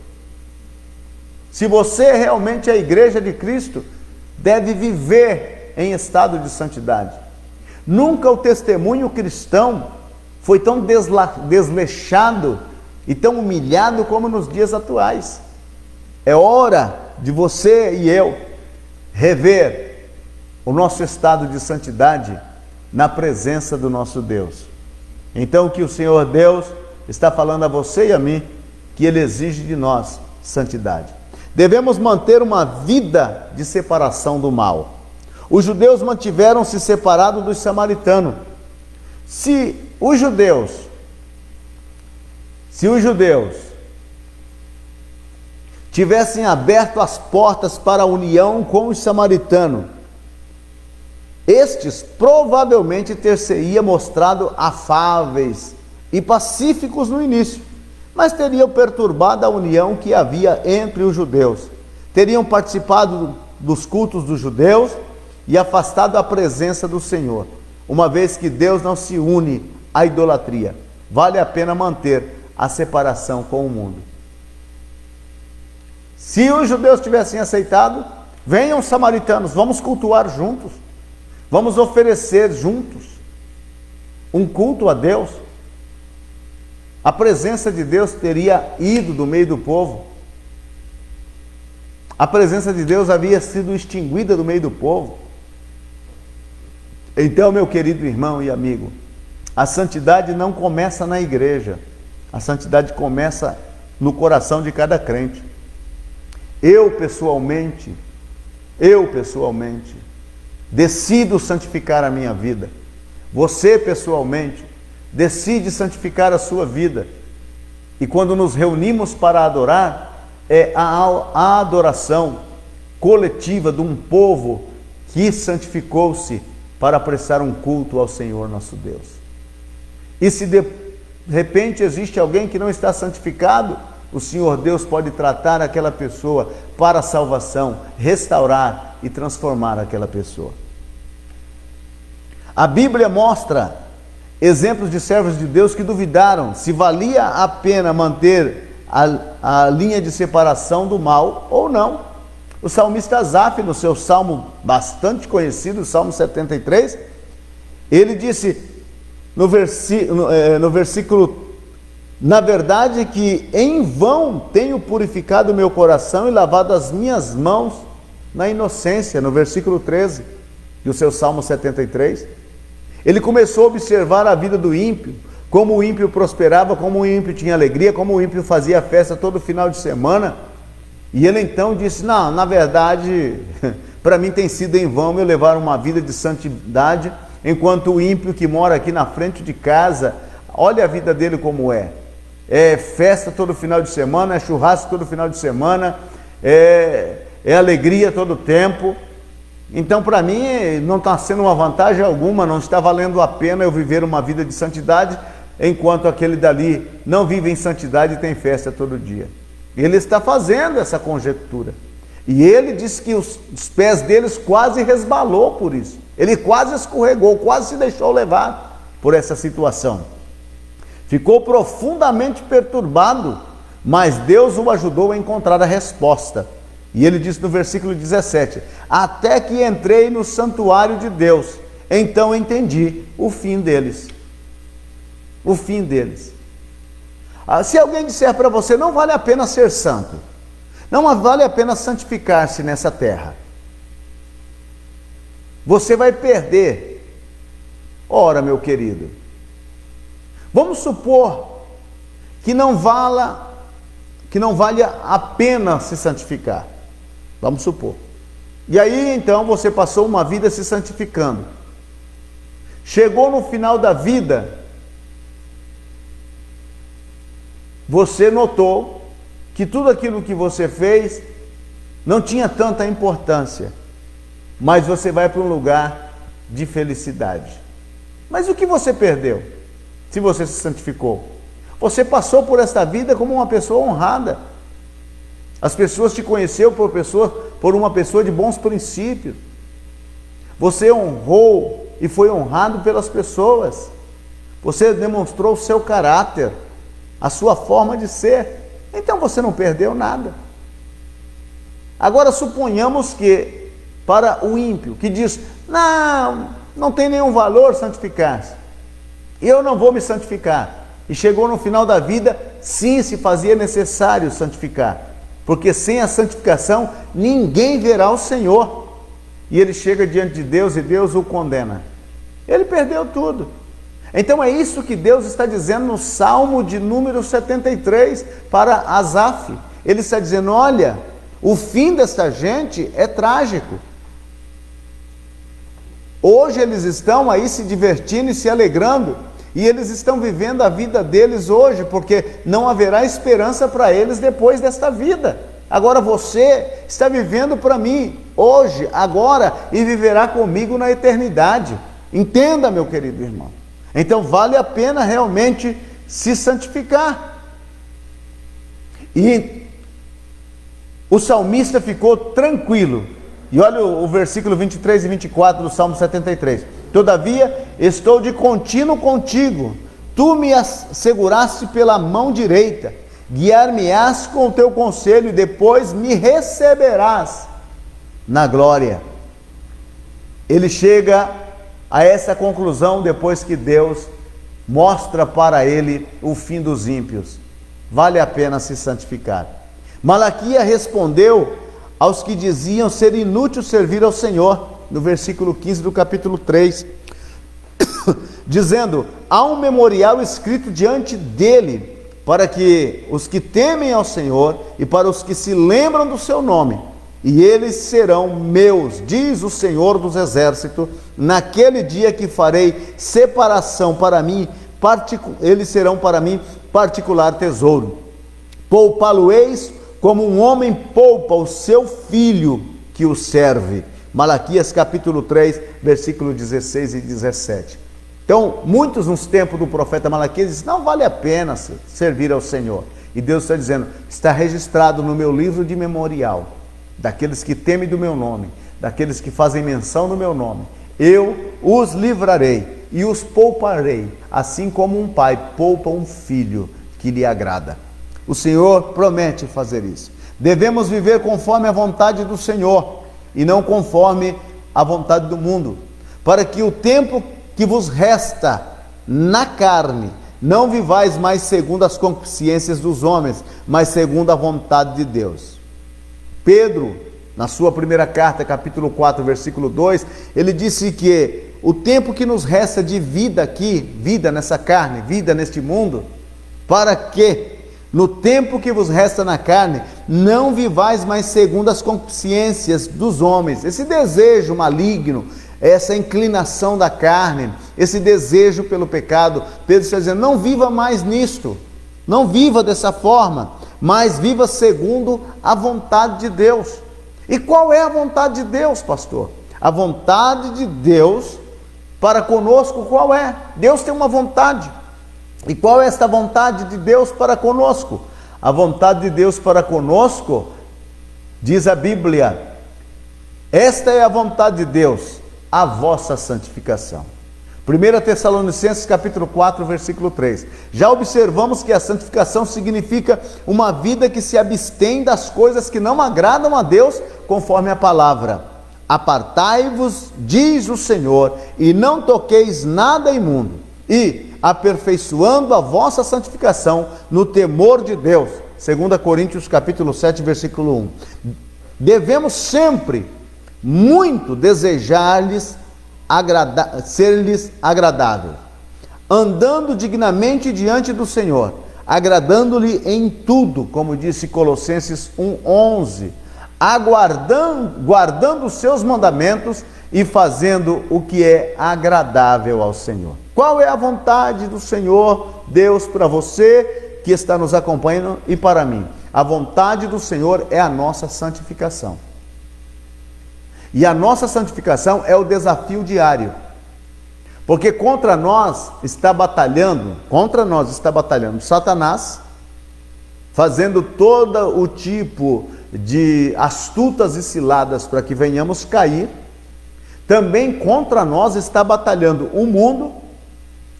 Se você realmente é a igreja de Cristo, deve viver em estado de santidade. Nunca o testemunho cristão foi tão desleixado e tão humilhado como nos dias atuais. É hora de você e eu rever o nosso estado de santidade na presença do nosso Deus. Então, o que o Senhor Deus está falando a você e a mim, que Ele exige de nós santidade. Devemos manter uma vida de separação do mal. Os judeus mantiveram-se separados dos samaritanos. Se os judeus tivessem aberto as portas para a união com os samaritanos, estes provavelmente ter-se-ia mostrado afáveis e pacíficos no início, mas teriam perturbado a união que havia entre os judeus, teriam participado dos cultos dos judeus e afastado a presença do Senhor. Uma vez que Deus não se une à idolatria, vale a pena manter a separação com o mundo. Se os judeus tivessem aceitado, venham samaritanos, vamos cultuar juntos, vamos oferecer juntos um culto a Deus. A presença de Deus teria ido do meio do povo. A presença de Deus havia sido extinguida do meio do povo. Então, meu querido irmão e amigo, a santidade não começa na igreja, a santidade começa no coração de cada crente. Eu pessoalmente, decido santificar a minha vida. Você pessoalmente decide santificar a sua vida. E quando nos reunimos para adorar, é a adoração coletiva de um povo que santificou-se para prestar um culto ao Senhor nosso Deus. E se de repente existe alguém que não está santificado, o Senhor Deus pode tratar aquela pessoa para a salvação, restaurar e transformar aquela pessoa. A Bíblia mostra exemplos de servos de Deus que duvidaram se valia a pena manter a linha de separação do mal ou não. O salmista Asaf, no seu salmo bastante conhecido, o Salmo 73, ele disse no versículo: na verdade que em vão tenho purificado o meu coração e lavado as minhas mãos na inocência, no versículo 13 do seu Salmo 73. Ele começou a observar a vida do ímpio, como o ímpio prosperava, como o ímpio tinha alegria, como o ímpio fazia festa todo final de semana. E ele então disse: não, na verdade, para mim tem sido em vão eu levar uma vida de santidade, enquanto o ímpio que mora aqui na frente de casa, olha a vida dele como é. É festa todo final de semana, é churrasco todo final de semana, é alegria todo tempo. Então, para mim, não está sendo uma vantagem alguma, não está valendo a pena eu viver uma vida de santidade, enquanto aquele dali não vive em santidade e tem festa todo dia. Ele está fazendo essa conjectura. E ele disse que os pés deles quase resbalou por isso. Ele quase escorregou, quase se deixou levar por essa situação. Ficou profundamente perturbado, mas Deus o ajudou a encontrar a resposta. E ele diz no versículo 17: até que entrei no santuário de Deus, então entendi o fim deles. O fim deles. Se alguém disser para você, não vale a pena ser santo, não vale a pena santificar-se nessa terra, você vai perder. Ora, meu querido, vamos supor que não valha a pena se santificar. Vamos supor. E aí então você passou uma vida se santificando. Chegou no final da vida, você notou que tudo aquilo que você fez não tinha tanta importância, mas você vai para um lugar de felicidade. Mas o que você perdeu se você se santificou? Você passou por esta vida como uma pessoa honrada. As pessoas te conheceram por uma pessoa de bons princípios. Você honrou e foi honrado pelas pessoas. Você demonstrou o seu caráter, a sua forma de ser. Então você não perdeu nada. Agora suponhamos que para o ímpio, que diz, não tem nenhum valor santificar-se, eu não vou me santificar, e chegou no final da vida, sim, se fazia necessário santificar, porque sem a santificação ninguém verá o Senhor, e ele chega diante de Deus e Deus o condena. Ele perdeu tudo. Então é isso que Deus está dizendo no Salmo de número 73 para Asaf. Ele está dizendo, olha, o fim desta gente é trágico. Hoje eles estão aí se divertindo e se alegrando, e eles estão vivendo a vida deles hoje, porque não haverá esperança para eles depois desta vida. Agora você está vivendo para mim, hoje, agora, e viverá comigo na eternidade. Entenda, meu querido irmão. Então vale a pena realmente se santificar. E o salmista ficou tranquilo. E olha o versículo 23 e 24 do Salmo 73. Todavia, estou de contínuo contigo. Tu me seguraste pela mão direita. Guiar-me-ás com o teu conselho e depois me receberás na glória. Ele chega a essa conclusão depois que Deus mostra para ele o fim dos ímpios. Vale a pena se santificar. Malaquias respondeu aos que diziam ser inútil servir ao Senhor, no versículo 15 do capítulo 3, dizendo, há um memorial escrito diante dele, para que os que temem ao Senhor e para os que se lembram do seu nome, e eles serão meus, diz o Senhor dos Exércitos, naquele dia que farei separação para mim, eles serão para mim particular tesouro. Poupá-lo-eis como um homem poupa o seu filho que o serve. Malaquias capítulo 3, versículo 16 e 17. Então, muitos nos tempos do profeta Malaquias dizem, não vale a pena servir ao Senhor. E Deus está dizendo, está registrado no meu livro de memorial, daqueles que temem do meu nome, daqueles que fazem menção do meu nome. Eu os livrarei e os pouparei, assim como um pai poupa um filho que lhe agrada. O Senhor promete fazer isso. Devemos viver conforme a vontade do Senhor e não conforme a vontade do mundo, para que o tempo que vos resta na carne, não vivais mais segundo as concupiscências dos homens, mas segundo a vontade de Deus. Pedro, na sua primeira carta, capítulo 4, versículo 2, ele disse que o tempo que nos resta de vida aqui, vida nessa carne, vida neste mundo, para que no tempo que vos resta na carne, não vivais mais segundo as concupiscências dos homens, esse desejo maligno, essa inclinação da carne, esse desejo pelo pecado. Pedro está dizendo, não viva mais nisto, não viva dessa forma, mas viva segundo a vontade de Deus. E qual é a vontade de Deus, pastor? A vontade de Deus para conosco, qual é? Deus tem uma vontade. E qual é esta vontade de Deus para conosco? A vontade de Deus para conosco, diz a Bíblia, esta é a vontade de Deus, a vossa santificação. 1 Tessalonicenses capítulo 4, versículo 3. Já observamos que a santificação significa uma vida que se abstém das coisas que não agradam a Deus, conforme a palavra. Apartai-vos, diz o Senhor, e não toqueis nada imundo, e aperfeiçoando a vossa santificação no temor de Deus. 2 Coríntios capítulo 7, versículo 1. Devemos sempre muito desejar-lhes ser-lhes agradável, andando dignamente diante do Senhor, agradando-lhe em tudo, como disse Colossenses 1:11, guardando os seus mandamentos e fazendo o que é agradável ao Senhor. Qual é a vontade do Senhor Deus para você que está nos acompanhando e para mim? A vontade do Senhor é a nossa santificação. E a nossa santificação é o desafio diário. Porque contra nós está batalhando Satanás, fazendo todo o tipo de astutas e ciladas para que venhamos cair. Também contra nós está batalhando o mundo,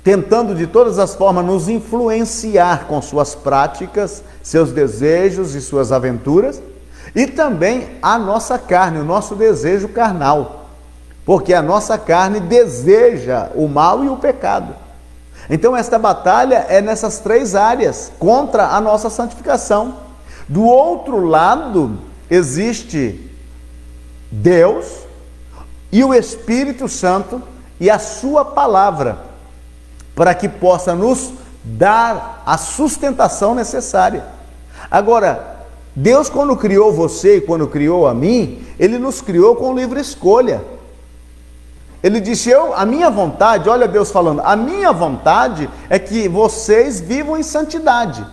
tentando de todas as formas nos influenciar com suas práticas, seus desejos e suas aventuras, e também a nossa carne, o nosso desejo carnal, porque a nossa carne deseja o mal e o pecado. Então esta batalha é nessas três áreas, contra a nossa santificação. Do outro lado existe Deus e o Espírito Santo e a sua palavra, para que possa nos dar a sustentação necessária. Agora, Deus, quando criou você e quando criou a mim, Ele nos criou com livre escolha. Ele disse, a minha vontade, olha Deus falando, a minha vontade é que vocês vivam em santidade.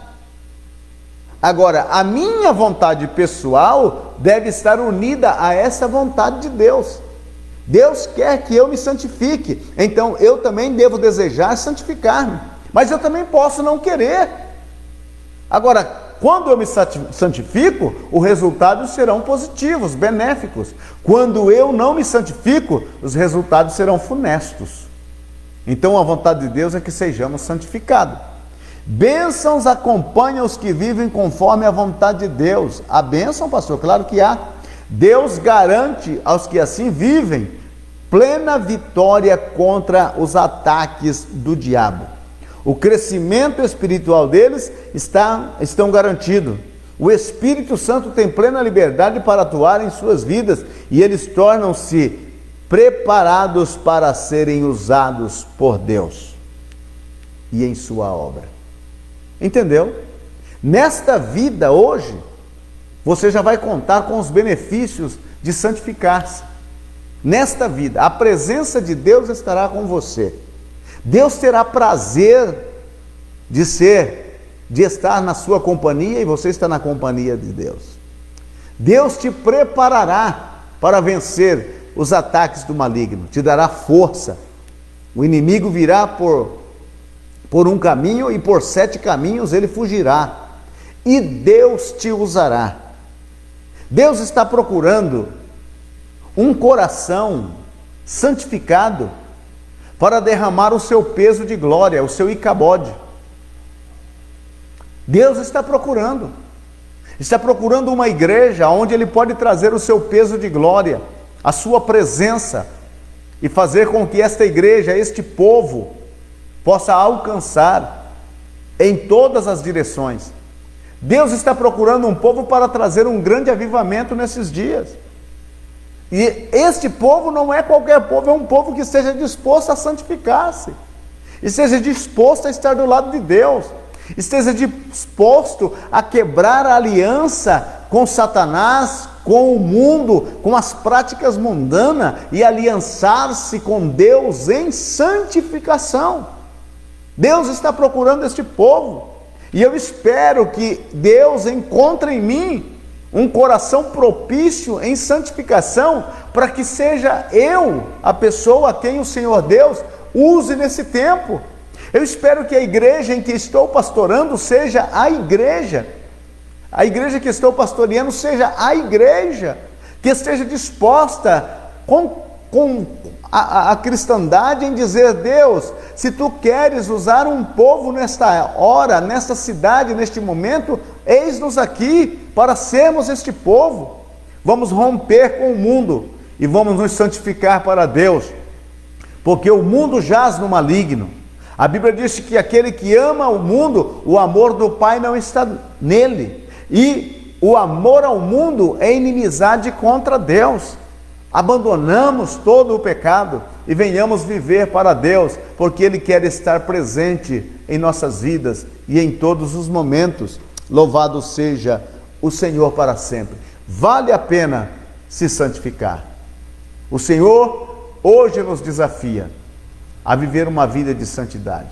Agora, a minha vontade pessoal deve estar unida a essa vontade de Deus. Deus quer que eu me santifique, então eu também devo desejar santificar-me, mas eu também posso não querer. Agora, quando eu me santifico, os resultados serão positivos, benéficos. Quando eu não me santifico, os resultados serão funestos. Então a vontade de Deus é que sejamos santificados. Bênçãos acompanham os que vivem conforme a vontade de Deus. A bênção, pastor? Claro que há. Deus garante aos que assim vivem plena vitória contra os ataques do diabo. O crescimento espiritual deles estão garantido. O Espírito Santo tem plena liberdade para atuar em suas vidas e eles tornam-se preparados para serem usados por Deus e em sua obra. Entendeu? Nesta vida hoje, você já vai contar com os benefícios de santificar-se. Nesta vida, a presença de Deus estará com você. Deus terá prazer de estar na sua companhia e você está na companhia de Deus. Deus te preparará para vencer os ataques do maligno, te dará força. O inimigo virá por um caminho e por 7 caminhos ele fugirá. E Deus te usará. Deus está procurando um coração santificado para derramar o seu peso de glória, o seu icabode. Deus está procurando uma igreja onde Ele pode trazer o seu peso de glória, a sua presença, e fazer com que esta igreja, este povo, possa alcançar em todas as direções. Deus está procurando um povo para trazer um grande avivamento nesses dias. E este povo não é qualquer povo, é um povo que esteja disposto a santificar-se, esteja disposto a estar do lado de Deus, esteja disposto a quebrar a aliança com Satanás, com o mundo, com as práticas mundanas e aliançar-se com Deus em santificação. Deus está procurando este povo e eu espero que Deus encontre em mim um coração propício em santificação, para que seja eu a pessoa a quem o Senhor Deus use nesse tempo. Eu espero que a igreja em que estou pastorando seja a igreja que estou pastoreando seja a igreja que esteja disposta com a cristandade em dizer: Deus, se tu queres usar um povo nesta hora, nesta cidade, neste momento, eis-nos aqui para sermos este povo. Vamos romper com o mundo e vamos nos santificar para Deus, porque o mundo jaz no maligno. A Bíblia diz que aquele que ama o mundo, o amor do Pai não está nele. E o amor ao mundo é inimizade contra Deus. Abandonamos todo o pecado e venhamos viver para Deus, porque Ele quer estar presente em nossas vidas e em todos os momentos. Louvado seja o Senhor para sempre. Vale a pena se santificar. O Senhor hoje nos desafia a viver uma vida de santidade.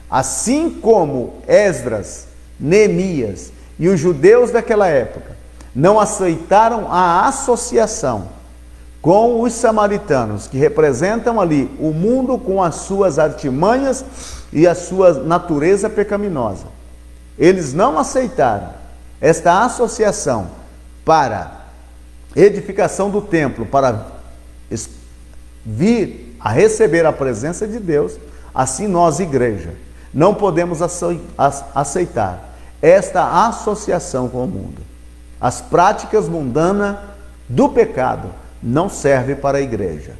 Assim como Esdras, Neemias e os judeus daquela época não aceitaram a associação com os samaritanos, que representam ali o mundo com as suas artimanhas e a sua natureza pecaminosa. Eles não aceitaram esta associação para edificação do templo, para vir a receber a presença de Deus. Assim nós, igreja, não podemos aceitar esta associação com o mundo. As práticas mundanas do pecado não servem para a igreja.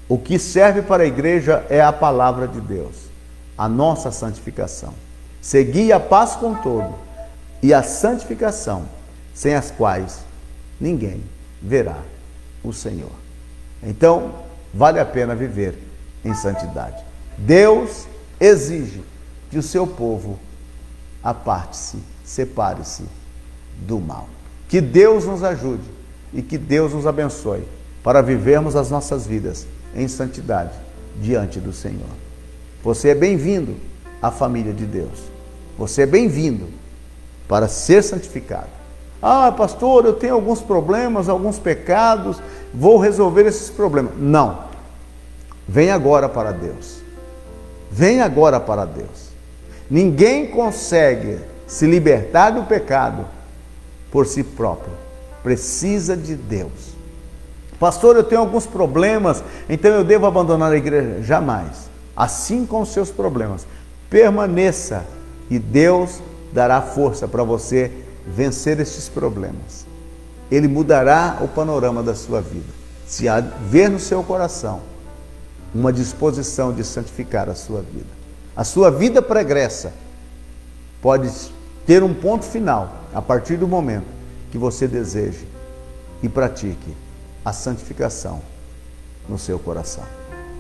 O que serve para a igreja é a palavra de Deus, a nossa santificação. Segui a paz com todo e a santificação, sem as quais ninguém verá o Senhor. Então, vale a pena viver em santidade. Deus exige que o seu povo aparte-se, separe-se do mal. Que Deus nos ajude e que Deus nos abençoe para vivermos as nossas vidas em santidade diante do Senhor. Você é bem-vindo à família de Deus. Você é bem-vindo para ser santificado. Ah, pastor, eu tenho alguns problemas, alguns pecados, vou resolver esses problemas. Não. Venha agora para Deus. Venha agora para Deus. Ninguém consegue se libertar do pecado por si próprio. Precisa de Deus. Pastor, eu tenho alguns problemas, então eu devo abandonar a igreja? Jamais. Assim com os seus problemas, permaneça e Deus dará força para você vencer estes problemas. Ele mudará o panorama da sua vida. Se haver no seu coração uma disposição de santificar a sua vida. A sua vida pregressa pode ter um ponto final a partir do momento que você deseje e pratique a santificação no seu coração.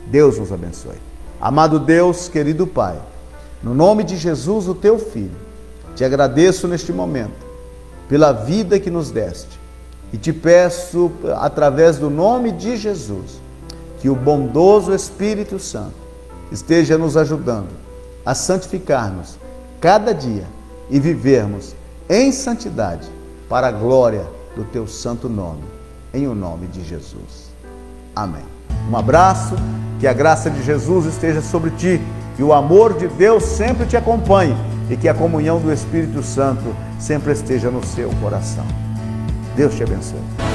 Deus nos abençoe. Amado Deus, querido Pai, no nome de Jesus, o teu Filho, te agradeço neste momento pela vida que nos deste e te peço, através do nome de Jesus, que o bondoso Espírito Santo esteja nos ajudando a santificar-nos cada dia e vivermos em santidade para a glória do teu santo nome, em o nome de Jesus. Amém. Um abraço, que a graça de Jesus esteja sobre ti, que o amor de Deus sempre te acompanhe e que a comunhão do Espírito Santo sempre esteja no seu coração. Deus te abençoe.